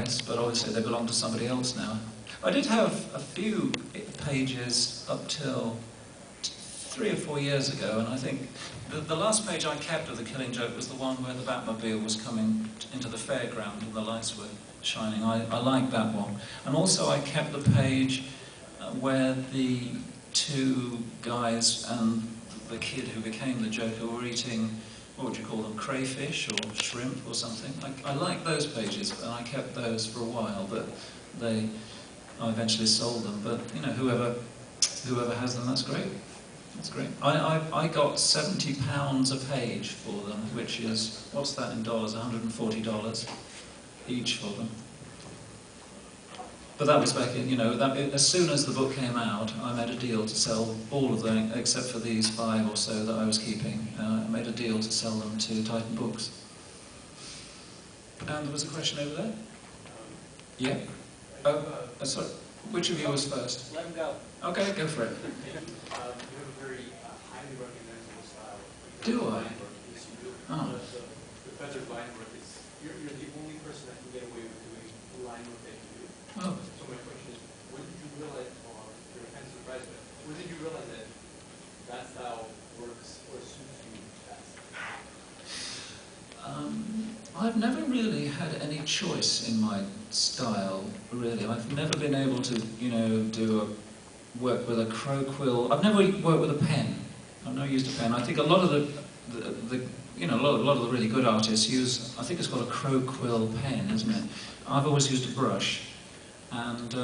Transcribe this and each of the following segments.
this, but obviously they belong to somebody else now. I did have a few pages up till 3 or 4 years ago, and I think the last page I kept of The Killing Joke was the one where the Batmobile was coming into the fairground and the lights were shining. I liked that one. And also I kept the page where the two guys and the kid who became the Joker were eating, what would you call them, crayfish or shrimp or something. I liked those pages, and I kept those for a while, but I eventually sold them. But, you know, whoever has them, that's great. That's great. I got £70 a page for them, which is, what's that in dollars, $140 each for them. But that was back in, you know, as soon as the book came out, I made a deal to sell all of them, except for these 5 or so that I was keeping. I made a deal to sell them to Titan Books. And there was a question over there? Yeah? Oh, sorry. Which of you was first? Let him go. Okay, go for it. You have a very highly recognizable style. Do I? Yes, you do. Oh. The feathered line work is, you're the only person that can get away with doing the line work that you do. Oh. So my question is, when did you realize, or you're kind of surprised, but when did you realize that that style works or suits you best? I've never really had any choice in my style, really. I've never been able to, you know, work with a crow quill. I've never worked with a pen. I've never used a pen. I think a lot of a lot of the really good artists use, I think it's called a crow quill pen, isn't it? I've always used a brush. And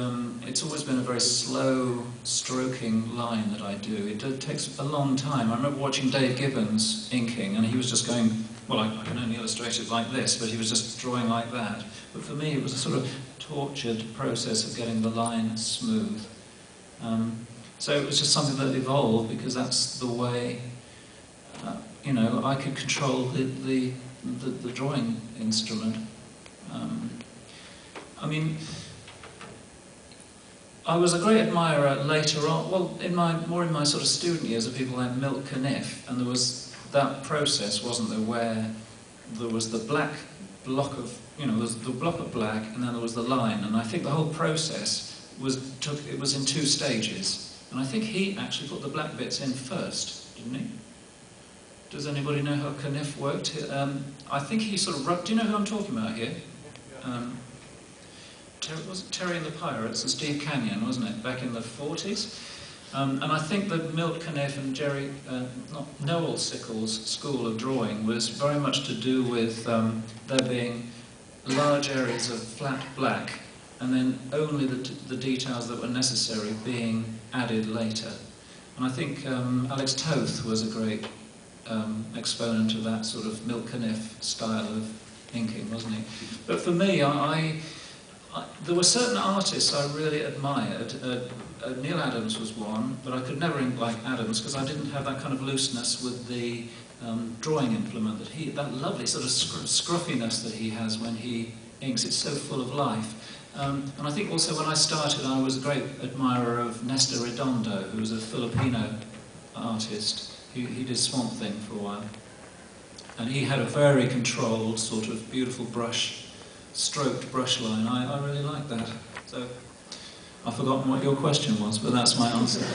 it's always been a very slow stroking line that I do. It takes a long time. I remember watching Dave Gibbons inking, and he was just going, well, I can only illustrate it like this, but he was just drawing like that. But for me, it was a sort of tortured process of getting the line smooth. So it was just something that evolved, because that's the way, you know, I could control the drawing instrument. I mean, I was a great admirer later on, well, more in my sort of student years, of people like Milt Caniff, and there was that process, wasn't there, where there was the black block of, you know, there was the block of black, and then there was the line, and I think the whole process was in 2 stages, and I think he actually put the black bits in first, didn't he? Does anybody know how Caniff worked? I think he sort of, do you know who I'm talking about here? Was it Terry and the Pirates and Steve Canyon, wasn't it, back in the 40s? And I think that Milt Caniff and Noel Sickles' school of drawing was very much to do with there being large areas of flat black, and then only the details that were necessary being added later. And I think Alex Toth was a great exponent of that sort of Milt Caniff style of inking, wasn't he? But for me, there were certain artists I really admired. Neil Adams was one, but I could never ink like Adams because I didn't have that kind of looseness with the drawing implement that lovely sort of scruffiness that he has when he inks. It's so full of life. And I think also when I started, I was a great admirer of Nestor Redondo, who was a Filipino artist. He did Swamp Thing for a while. And he had a very controlled, sort of beautiful stroked brush line. I really like that. So I've forgotten what your question was, but that's my answer.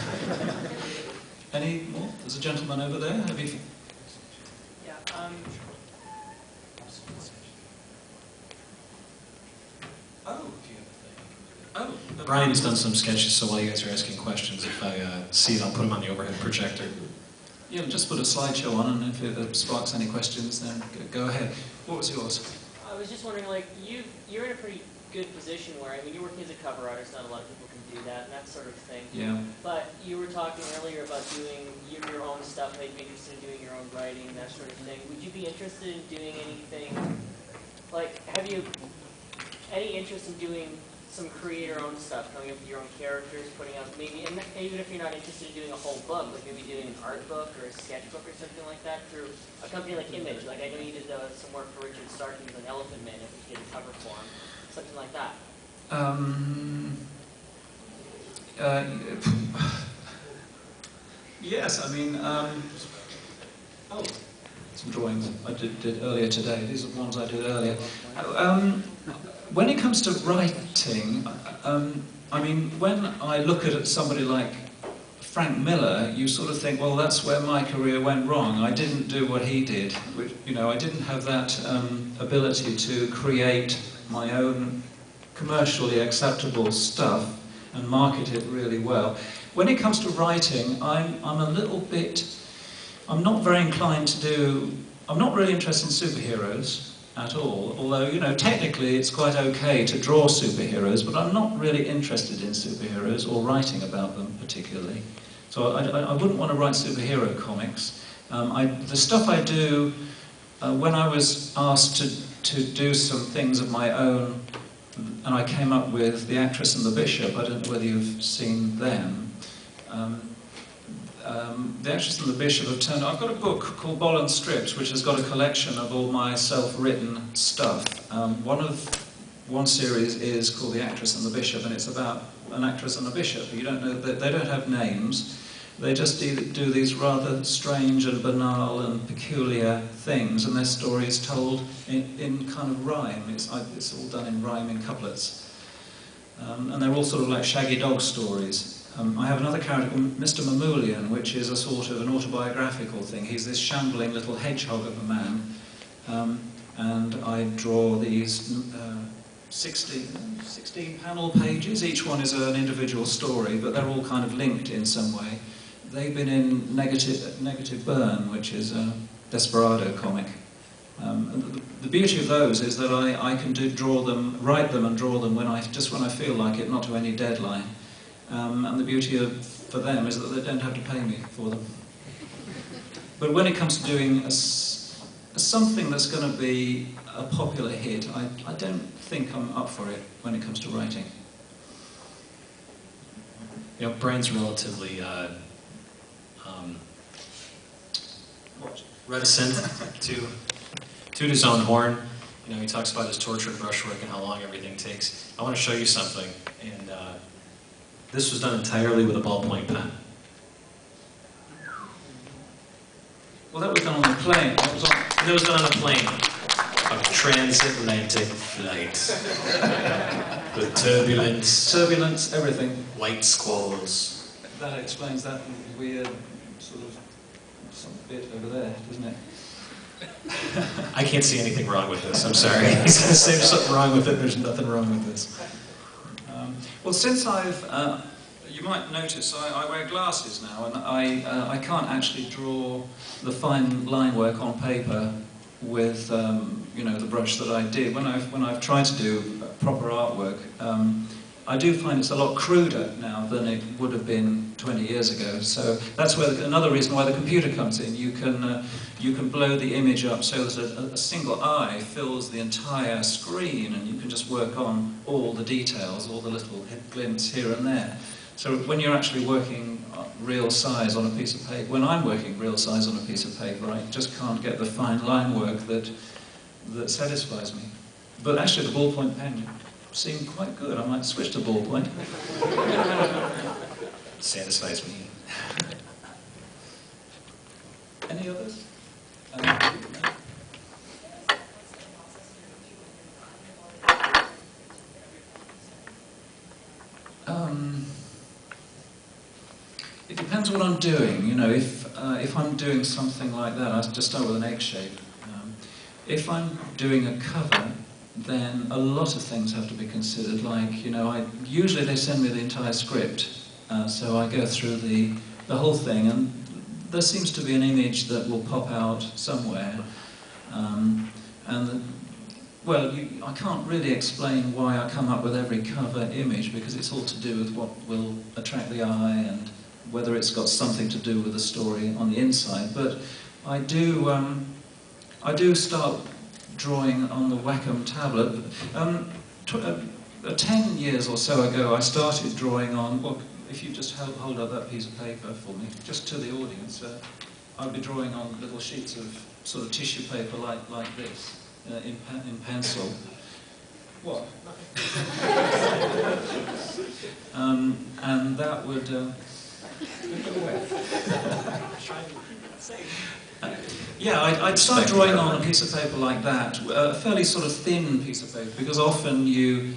Any more? There's a gentleman over there. Have you? Yeah. Oh. Brian's done some sketches, so while you guys are asking questions, if I see it, I'll put them on the overhead projector. Yeah, just put a slideshow on, and if it sparks any questions, then go ahead. What was yours? I was just wondering, like, you're in a pretty good position where, I mean, you're working as a cover artist, not a lot of people can do that, and that sort of thing. Yeah. But you were talking earlier about doing your own stuff, like, being interested in doing your own writing, that sort of thing. Would you be interested in doing anything, like, have you any interest in doing some creator-owned stuff, coming up with your own characters, putting out maybe, and even if you're not interested in doing a whole book, like maybe doing an art book or a sketchbook or something like that through a company like Image. Like I know you did some work for Richard Starkey's on Elephant Man, if we did a cover for him, something like that. Yes, I mean, some drawings I did earlier today. These are the ones I did earlier. when it comes to writing, I mean, when I look at somebody like Frank Miller, you sort of think, well, that's where my career went wrong. I didn't do what he did. You know, I didn't have that ability to create my own commercially acceptable stuff and market it really well. When it comes to writing, I'm a little bit, I'm not very inclined to do, I'm not really interested in superheroes at all, although, you know, technically it's quite okay to draw superheroes, but I'm not really interested in superheroes or writing about them particularly. So I wouldn't want to write superhero comics. The stuff I do, when I was asked to do some things of my own, and I came up with The Actress and the Bishop, I don't know whether you've seen them. The Actress and the Bishop have turned... I've got a book called Bolland Strips, which has got a collection of all my self-written stuff. One series is called The Actress and the Bishop, and it's about an actress and a bishop. You don't know, they don't have names. They just do these rather strange and banal and peculiar things, and their stories told in kind of rhyme. It's all done in rhyme, in couplets. And they're all sort of like Shaggy Dog stories. I have another character called Mr. Mamoulian, which is a sort of an autobiographical thing. He's this shambling little hedgehog of a man, and I draw these 16 panel pages. Each one is an individual story, but they're all kind of linked in some way. They've been in Negative Burn, which is a desperado comic. And the beauty of those is that I can write them and draw them when I feel like it, not to any deadline. And the beauty for them is that they don't have to pay me for them. But when it comes to doing something that's going to be a popular hit, I don't think I'm up for it when it comes to writing. You know, Brian's relatively reticent to his own horn. You know, he talks about his tortured brushwork and how long everything takes. I want to show you something, and this was done entirely with a ballpoint pen. Well, that was done on the plane. That was done on a plane. A transatlantic flight. With turbulence. Turbulence, everything. White squalls. That explains that weird sort of some bit over there, doesn't it? I can't see anything wrong with this, I'm sorry. He's going to say there's something wrong with it, there's nothing wrong with this. Well, since you might notice I wear glasses now, and I can't actually draw the fine line work on paper with you know, the brush that I did. When I've tried to do proper artwork, I do find it's a lot cruder now than it would have been 20 years ago. So that's where another reason why the computer comes in. You can blow the image up so that a single eye fills the entire screen, and you can just work on all the details, all the little glints here and there. So when you're actually working real size on a piece of paper, when I'm working real size on a piece of paper, I just can't get the fine line work that satisfies me. But actually the ballpoint pen seemed quite good. I might switch to ballpoint. Satisfies me. Any others? It depends what I'm doing. You know, if I'm doing something like that, I just start with an egg shape. If I'm doing a cover, then a lot of things have to be considered. Like, you know, usually they send me the entire script, so I go through the whole thing, and there seems to be an image that will pop out somewhere. Well, I can't really explain why I come up with every cover image, because it's all to do with what will attract the eye and whether it's got something to do with the story on the inside. But I do start drawing on the Wacom tablet. 10 years or so ago, I started drawing on, well, if you just hold up that piece of paper for me, just to the audience, I'd be drawing on little sheets of sort of tissue paper like this, in pencil. What? And that would... Yeah, I'd start drawing on a piece of paper like that, a fairly sort of thin piece of paper, because often you